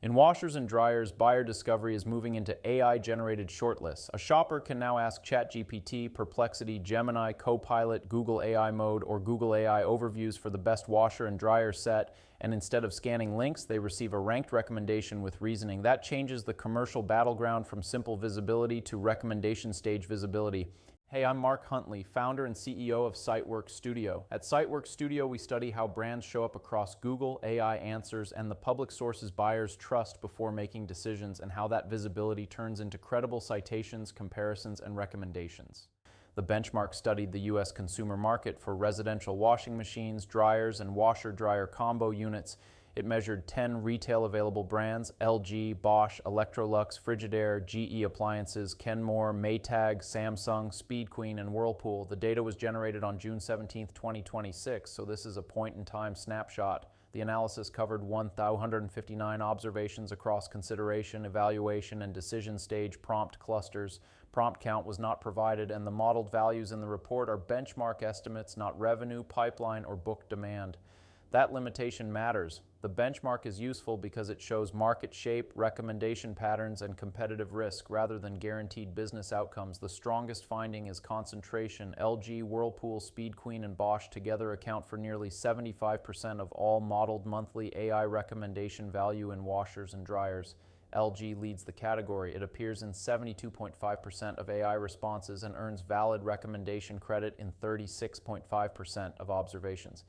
In washers and dryers, buyer discovery is moving into AI-generated shortlists. A shopper can now ask ChatGPT, Perplexity, Gemini, Copilot, Google AI Mode, or Google AI Overviews for the best washer and dryer set, and instead of scanning links, they receive a ranked recommendation with reasoning. That changes the commercial battleground from simple visibility to recommendation stage visibility. Hey, I'm Mark Huntley, founder and CEO of Siteworks Studio. At Siteworks Studio, we study how brands show up across Google, AI answers, and the public sources buyers trust before making decisions, and how that visibility turns into credible citations, comparisons, and recommendations. The benchmark studied the U.S. consumer market for residential washing machines, dryers, and washer-dryer combo units. It measured 10 retail available brands: LG, Bosch, Electrolux, Frigidaire, GE Appliances, Kenmore, Maytag, Samsung, Speed Queen, and Whirlpool. The data was generated on June 17, 2026, so this is a point-in-time snapshot. The analysis covered 1,259 observations across consideration, evaluation, and decision stage prompt clusters. Prompt count was not provided, and the modeled values in the report are benchmark estimates, not revenue, pipeline, or book demand. That limitation matters. The benchmark is useful because it shows market shape, recommendation patterns, and competitive risk rather than guaranteed business outcomes. The strongest finding is concentration. LG, Whirlpool, Speed Queen, and Bosch together account for nearly 75% of all modeled monthly AI recommendation value in washers and dryers. LG leads the category. It appears in 72.5% of AI responses and earns valid recommendation credit in 36.5% of observations.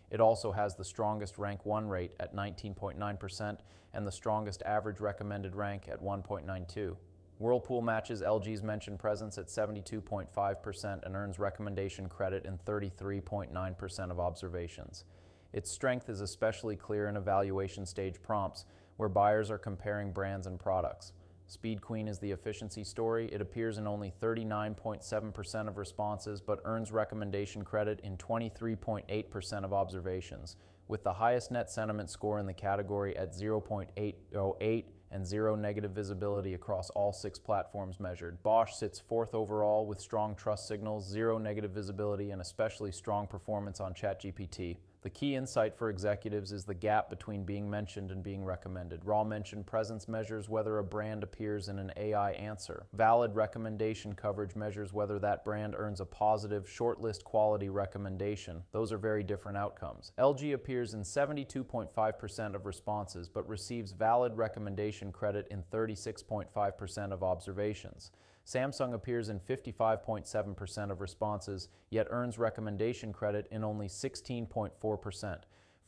It also has the strongest rank 1 rate at 19.9% and the strongest average recommended rank at 1.92. Whirlpool matches LG's mentioned presence at 72.5% and earns recommendation credit in 33.9% of observations. Its strength is especially clear in evaluation stage prompts, where buyers are comparing brands and products. Speed Queen is the efficiency story. It appears in only 39.7% of responses, but earns recommendation credit in 23.8% of observations, with the highest net sentiment score in the category at 0.808 and zero negative visibility across all 6 platforms measured. Bosch sits 4th overall with strong trust signals, 0 negative visibility, and especially strong performance on ChatGPT. The key insight for executives is the gap between being mentioned and being recommended. Raw mention presence measures whether a brand appears in an AI answer. Valid recommendation coverage measures whether that brand earns a positive shortlist quality recommendation. Those are very different outcomes. LG appears in 72.5% of responses, but receives valid recommendation credit in 36.5% of observations. Samsung appears in 55.7% of responses, yet earns recommendation credit in only 16.4%.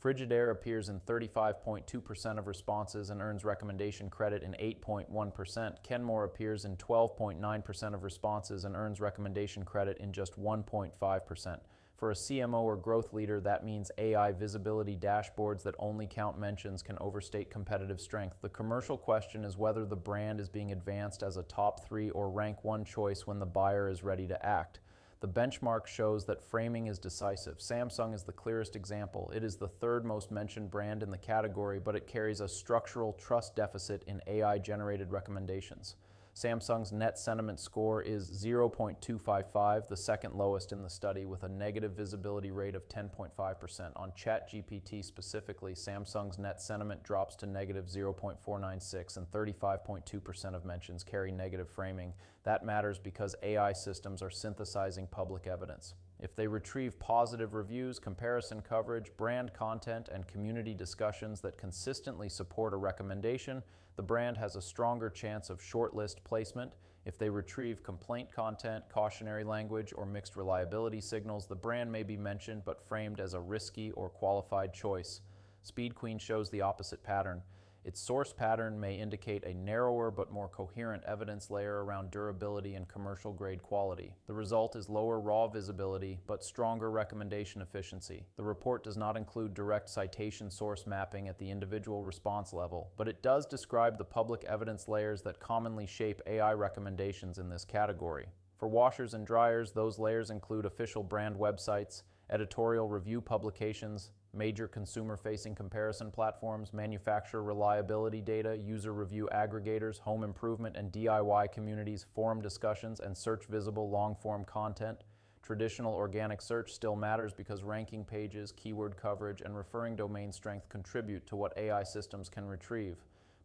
Frigidaire appears in 35.2% of responses and earns recommendation credit in 8.1%. Kenmore appears in 12.9% of responses and earns recommendation credit in just 1.5%. For a CMO or growth leader, that means AI visibility dashboards that only count mentions can overstate competitive strength. The commercial question is whether the brand is being advanced as a top 3 or rank 1 choice when the buyer is ready to act. The benchmark shows that framing is decisive. Samsung is the clearest example. It is the 3rd most mentioned brand in the category, but it carries a structural trust deficit in AI-generated recommendations. Samsung's net sentiment score is 0.255, the 2nd lowest in the study, with a negative visibility rate of 10.5%. On ChatGPT specifically, Samsung's net sentiment drops to negative 0.496, and 35.2% of mentions carry negative framing. That matters because AI systems are synthesizing public evidence. If they retrieve positive reviews, comparison coverage, brand content, and community discussions that consistently support a recommendation, the brand has a stronger chance of shortlist placement. If they retrieve complaint content, cautionary language, or mixed reliability signals, the brand may be mentioned but framed as a risky or qualified choice. Speed Queen shows the opposite pattern. Its source pattern may indicate a narrower but more coherent evidence layer around durability and commercial-grade quality. The result is lower raw visibility, but stronger recommendation efficiency. The report does not include direct citation source mapping at the individual response level, but it does describe the public evidence layers that commonly shape AI recommendations in this category. For washers and dryers, those layers include official brand websites, editorial review publications, major consumer-facing comparison platforms, manufacturer reliability data, user review aggregators, home improvement and DIY communities, forum discussions, and search-visible long-form content. Traditional organic search still matters because ranking pages, keyword coverage, and referring domain strength contribute to what AI systems can retrieve.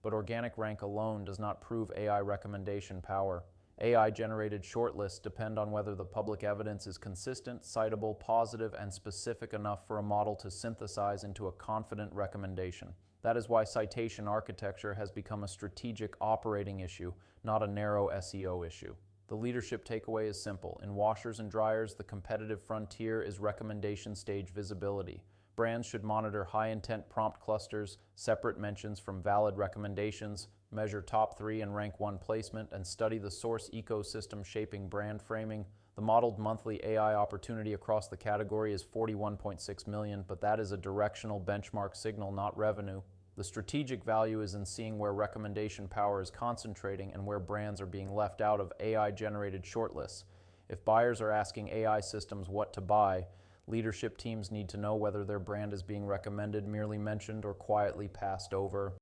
but organic rank alone does not prove AI recommendation power. AI-generated shortlists depend on whether the public evidence is consistent, citable, positive, and specific enough for a model to synthesize into a confident recommendation. That is why citation architecture has become a strategic operating issue, not a narrow SEO issue. The leadership takeaway is simple. In washers and dryers, the competitive frontier is recommendation stage visibility. Brands should monitor high-intent prompt clusters, separate mentions from valid recommendations, measure top 3 and rank 1 placement, and study the source ecosystem shaping brand framing. The modeled monthly AI opportunity across the category is 41.6 million, but that is a directional benchmark signal, not revenue. The strategic value is in seeing where recommendation power is concentrating and where brands are being left out of AI-generated shortlists. If buyers are asking AI systems what to buy, leadership teams need to know whether their brand is being recommended, merely mentioned, or quietly passed over.